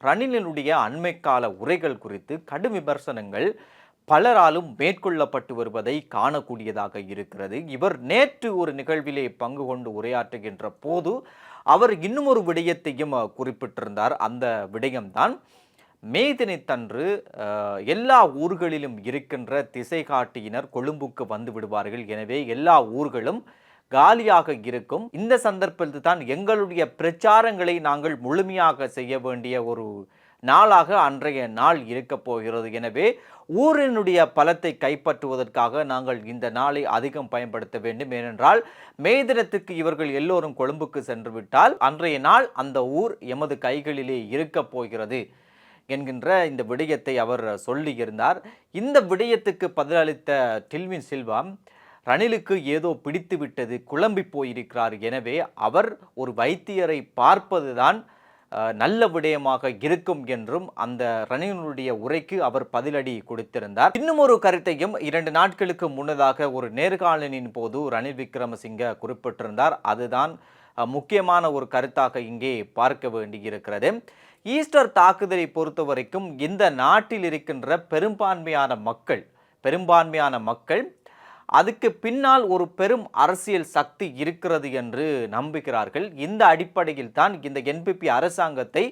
ரணிலினுடைய அண்மை கால உரைகள் குறித்து கடும் விமர்சனங்கள் பலராலும் மேற்கொள்ளப்பட்டு வருவதை காணக்கூடியதாக இருக்கிறது. இவர் நேற்று ஒரு நிகழ்விலே பங்கு கொண்டு உரையாற்றுகின்ற போது அவர் இன்னும் ஒரு விடயத்தையும் குறிப்பிட்டிருந்தார். அந்த விடயம்தான் மே தினத்தன்று எல்லா ஊர்களிலும் இருக்கின்ற திசை காட்டியினர் கொழும்புக்கு வந்து விடுவார்கள். எனவே எல்லா ஊர்களும் காலியாக இருக்கும். இந்த சந்தர்ப்பத்தில் தான் எங்களுடைய பிரச்சாரங்களை நாங்கள் முழுமையாக செய்ய வேண்டிய ஒரு நாளாக அன்றைய நாள் இருக்கப் போகிறது. எனவே ஊரினுடைய பலத்தை கைப்பற்றுவதற்காக நாங்கள் இந்த நாளை அதிகம் பயன்படுத்த வேண்டும். ஏனென்றால் மே தினத்துக்கு இவர்கள் எல்லோரும் கொழும்புக்கு சென்று விட்டால் அன்றைய நாள் அந்த ஊர் எமது கைகளிலே இருக்கப் போகிறது என்கின்ற இந்த விடயத்தை அவர் சொல்லியிருந்தார். இந்த விடயத்துக்கு பதிலளித்த டில்வின் சில்வா, ரணிலுக்கு ஏதோ பிடித்து விட்டது, குழம்பி போயிருக்கிறார். எனவே அவர் ஒரு வைத்தியரை பார்ப்பதுதான் நல்ல விடயமாக இருக்கும் என்றும் அந்த ரணிலுடைய உரைக்கு அவர் பதிலடி கொடுத்திருந்தார். இன்னும் ஒரு கருத்தையும் 2 நாட்களுக்கு முன்னதாக ஒரு நேர்காணலின் போது ரணில் விக்ரமசிங்க குறிப்பிட்டிருந்தார். அதுதான் முக்கியமான ஒரு கருத்தாக இங்கே பார்க்க வேண்டியிருக்கிறது. ஈஸ்டர் தாக்குதலை பொறுத்த வரைக்கும் இந்த நாட்டில் இருக்கின்ற பெரும்பான்மையான மக்கள் அதுக்கு பின்னால் ஒரு பெரும் அரசியல் சக்தி இருக்கிறது என்று நம்புகிறார்கள். இந்த அடிப்படையில் தான் இந்த என்பிபி அரசாங்கத்தை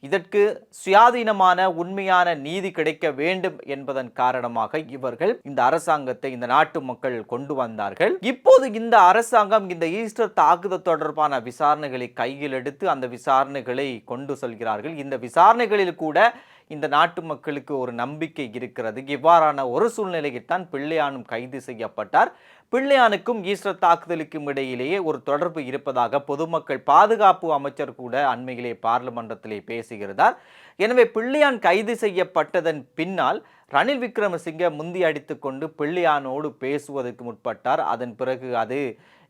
இதற்கு சுயாதீனமான உண்மையான நீதி கிடைக்க வேண்டும் என்பதன் காரணமாக இவர்கள் இந்த அரசாங்கத்தை இந்த நாட்டு மக்கள் கொண்டு வந்தார்கள். இப்போது இந்த அரசாங்கம் இந்த ஈஸ்டர் தாக்குதல் தொடர்பான விசாரணைகளை கையில் எடுத்து அந்த விசாரணைகளை கொண்டு செல்கிறார்கள். இந்த விசாரணைகளில் கூட இந்த நாட்டு மக்களுக்கு ஒரு நம்பிக்கை இருக்கிறது. இவ்வாறான ஒரு சூழ்நிலையில் தான் பிள்ளையானும் கைது செய்யப்பட்டார். பிள்ளையானுக்கும் ஈஸ்டர் தாக்குதலுக்கும் இடையிலேயே ஒரு தொடர்பு இருப்பதாக பொதுமக்கள் பாதுகாப்பு அமைச்சர் கூட அண்மையிலே பார்லிமன்றத்திலே பேசுகிறார். எனவே பிள்ளையான் கைது செய்யப்பட்டதன் பின்னால் ரணில் விக்ரமசிங்க முந்தி அடித்துக்கொண்டு பிள்ளையானோடு பேசுவதற்கு முற்பட்டார். அதன் பிறகு அது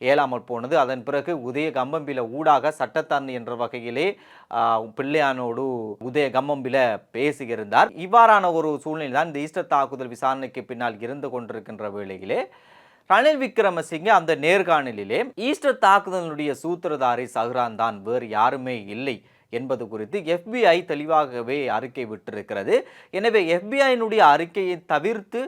ஏலாமல் போனது. அதன் பிறகு உதய கம்பம்பில ஊடாக சட்டத்தரணி என்ற வகையிலே பிள்ளையானோடு உதய கம்பம்பில பேசியிருந்தார். இவ்வாறான ஒரு சூழ்நிலை தான் இந்த ஈஸ்டர் தாக்குதல் விசாரணைக்கு பின்னால் இருந்து கொண்டிருக்கின்ற வேளையிலே ரணில் விக்ரமசிங்க அந்த நேர்காணலிலே ஈஸ்டர் தாக்குதலுடைய சூத்திரதாரி சஹ்ரான் தான், வேறு யாருமே இல்லை என்பது குறித்து FBI தெளிவாகவே அறிக்கை விட்டிருக்கிறது. எனவே FBIயினுடைய அறிக்கையை தவிர்த்து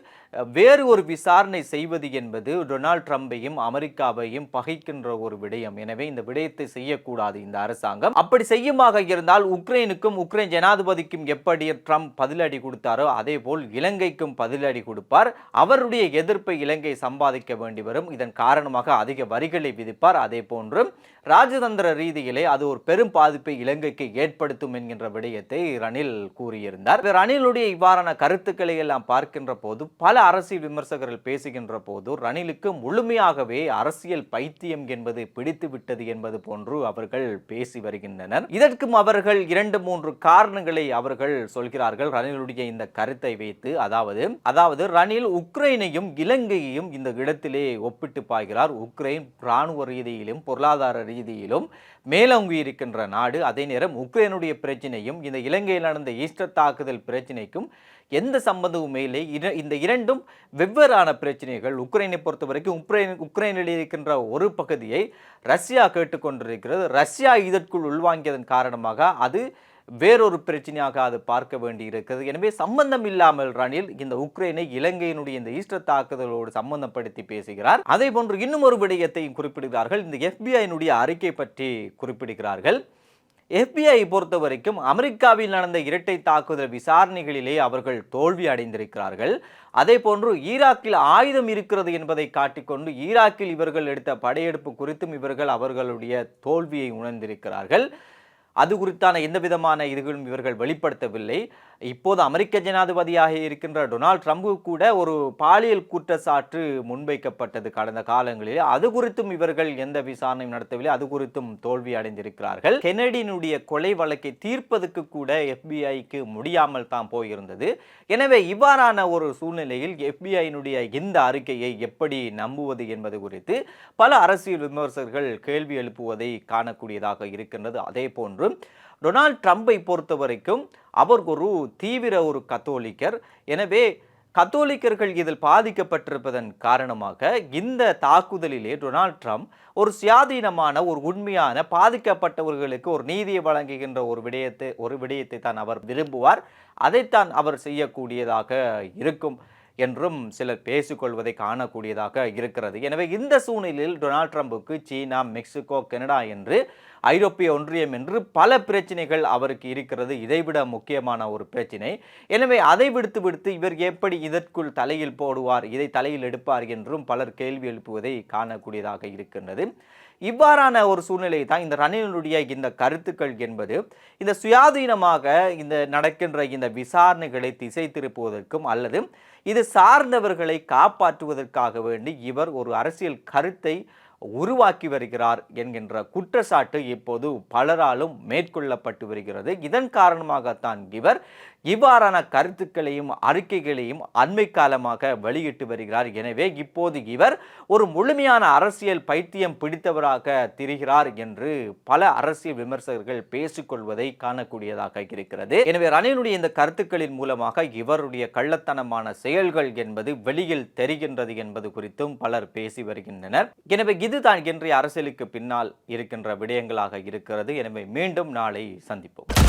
வேறு ஒரு விசாரணை செய்வது என்பது டொனால்ட் ட்ரம்பையும் அமெரிக்காவையும் பகைக்கின்ற ஒரு விடயம். எனவே இந்த விடயத்தை செய்யக்கூடாது இந்த அரசாங்கம். அப்படி செய்யுமாக இருந்தால் உக்ரைனுக்கும் உக்ரைன் ஜனாதிபதிக்கும் எப்படி ட்ரம்ப் பதிலடி கொடுத்தாரோ அதே போல் இலங்கைக்கும் பதிலடி கொடுப்பார். அவருடைய எதிர்ப்பை இலங்கை சம்பாதிக்க வேண்டி வரும். இதன் காரணமாக அதிக வரிகளை விதிப்பார். அதே போன்று ராஜதந்திர ரீதியிலே அது ஒரு பெரும் பாதிப்பை இலங்கைக்கு ஏற்படுத்தும் என்கின்ற விடயத்தை ரணில் கூறியிருந்தார். ரணிலுடைய இவ்வாறான கருத்துக்களை எல்லாம் பார்க்கின்ற போது பல அரசியல் விமர்சகர்கள் பேசுகின்ற போது ரணிலுக்கு முழுமையாகவே அரசியல் பைத்தியம் என்பது பிடித்து விட்டது என்பது போன்று அவர்கள் பேசி வருகின்றனர். இதற்கும் அவர்கள் 2-3 காரணங்களை அவர்கள் சொல்கிறார்கள் ரணிலுடைய இந்த கருத்தை வைத்து. அதாவது ரணில் உக்ரைனையும் இலங்கையையும் இந்த இடத்திலே ஒப்பிட்டு பார்க்கிறார். உக்ரைன் இராணுவ ரீதியிலும் பொருளாதார ரீதியிலும் மேலோங்கி இருக்கின்ற நாடு. அதே நேரம் உக்ரைனுடைய பிரச்சனையும் இந்த இலங்கையில் நடந்த ஈஸ்டர் தாக்குதல் பிரச்சனைக்கும் எந்த சம்பந்தமுமே இல்லை. இந்த இரண்டும் வெவ்வேறான பிரச்சனைகள். உக்ரைனை பொறுத்த வரைக்கும் உக்ரைனில் இருக்கின்ற ஒரு பகுதியை ரஷ்யா கேட்டுக்கொண்டிருக்கிறது. ரஷ்யா இதற்குள் உள்வாங்கியதன் காரணமாக அது வேறொரு பிரச்சனையாக அது பார்க்க வேண்டி இருக்கிறது. எனவே சம்பந்தம் இல்லாமல் ரணில் இந்த உக்ரைனை இலங்கையினுடைய இந்த ஈஸ்டர் தாக்குதலோடு சம்பந்தப்படுத்தி பேசுகிறார். அதே போன்று இன்னும் ஒரு விடயத்தையும் குறிப்பிடுகிறார்கள். இந்த FBIயினுடைய அறிக்கை பற்றி குறிப்பிடுகிறார்கள். FBI பொறுத்த வரைக்கும் அமெரிக்காவில் நடந்த இரட்டை தாக்குதல் விசாரணைகளிலே அவர்கள் தோல்வி அடைந்திருக்கிறார்கள். அதே போன்று ஈராக்கில் ஆயுதம் இருக்கிறது என்பதை காட்டிக்கொண்டு ஈராக்கில் இவர்கள் எடுத்த படையெடுப்பு குறித்தும் இவர்கள் அவர்களுடைய தோல்வியை உணர்ந்திருக்கிறார்கள். அது குறித்தான எந்த விதமான இதுகளும் இவர்கள் வெளிப்படுத்தவில்லை. இப்போது அமெரிக்க ஜனாதிபதியாக இருக்கின்ற டொனால்ட் ட்ரம்ப் கூட ஒரு பாலியல் குற்றச்சாட்டு முன்வைக்கப்பட்டது கடந்த காலங்களில். அது குறித்தும் இவர்கள் எந்த விசாரணையும் நடத்தவில்லை. அது குறித்தும் தோல்வி அடைந்திருக்கிறார்கள். கெனடியினுடைய கொலை வழக்கை தீர்ப்பதற்கு கூட FBIக்கு முடியாமல் தான் போயிருந்தது. எனவே இவ்வாறான ஒரு சூழ்நிலையில் FBIயினுடைய இந்த அறிக்கையை எப்படி நம்புவது என்பது குறித்து பல அரசியல் விமர்சகர்கள் கேள்வி எழுப்புவதை காணக்கூடியதாக இருக்கின்றது. அதே போன்று டொனால்ட் ட்ரம்பை பொறுத்த வரைக்கும் அவர் ஒரு தீவிர ஒரு கத்தோலிக்கர். எனவே கத்தோலிக்கர்கள் இதில் பாதிக்கப்பட்டிருப்பதன் காரணமாக இந்த தாக்குதலிலே டொனால்ட் ட்ரம்ப் ஒரு சுயாதீனமான ஒரு உண்மையான பாதிக்கப்பட்டவர்களுக்கு ஒரு நீதியை வழங்குகின்ற ஒரு விடயத்தை தான் அவர் விரும்புவார். அதைத்தான் அவர் செய்யக்கூடியதாக இருக்கும் என்றும் சிலர் பேசிக்கொள்வதை காணக்கூடியதாக இருக்கிறது. எனவே இந்த சூழ்நிலையில் டொனால்ட் ட்ரம்புக்கு சீனா, மெக்சிகோ, கனடா என்று ஐரோப்பிய ஒன்றியம் என்று பல பிரச்சனைகள் அவருக்கு இருக்கிறது. இதைவிட முக்கியமான ஒரு பிரச்சனை. எனவே அதை விடுத்து இவர் எப்படி இதற்குள் தலையில் போடுவார், இதை தலையில் எடுப்பார் என்றும் பலர் கேள்வி எழுப்புவதை காணக்கூடியதாக இருக்கின்றது. இவ்வாறான ஒரு சூழ்நிலை தான் இந்த ரணிலுடைய இந்த கருத்துக்கள் என்பது இந்த சுயாதீனமாக இந்த நடக்கின்ற இந்த விசாரணைகளை திசை திருப்புவதற்கும் அல்லது இது சார்ந்தவர்களை காப்பாற்றுவதற்காக வேண்டி இவர் ஒரு அரசியல் கருத்தை உருவாக்கி வருகிறார் என்கின்ற குற்றச்சாட்டு இப்போது பலராலும் மேற்கொள்ளப்பட்டு வருகிறது. இதன் காரணமாகத்தான் இவர் இவ்வாறான கருத்துக்களையும் அறிக்கைகளையும் அண்மை காலமாக வெளியிட்டு வருகிறார். எனவே இப்போது இவர் ஒரு முழுமையான அரசியல் பைத்தியம் பிடித்தவராக திரிகிறார் என்று பல அரசியல் விமர்சகர்கள் பேசிக்கொள்வதை காணக்கூடியதாக இருக்கிறது. எனவே ரணிலுடைய இந்த கருத்துக்களின் மூலமாக இவருடைய கள்ளத்தனமான செயல்கள் என்பது வெளியில் தெரிகின்றது என்பது குறித்தும் பலர் பேசி வருகின்றனர். எனவே இதுதான் இன்றைய அரசியலுக்கு பின்னால் இருக்கின்ற விடயங்களாக இருக்கிறது. எனவே மீண்டும் நாளை சந்திப்போம்.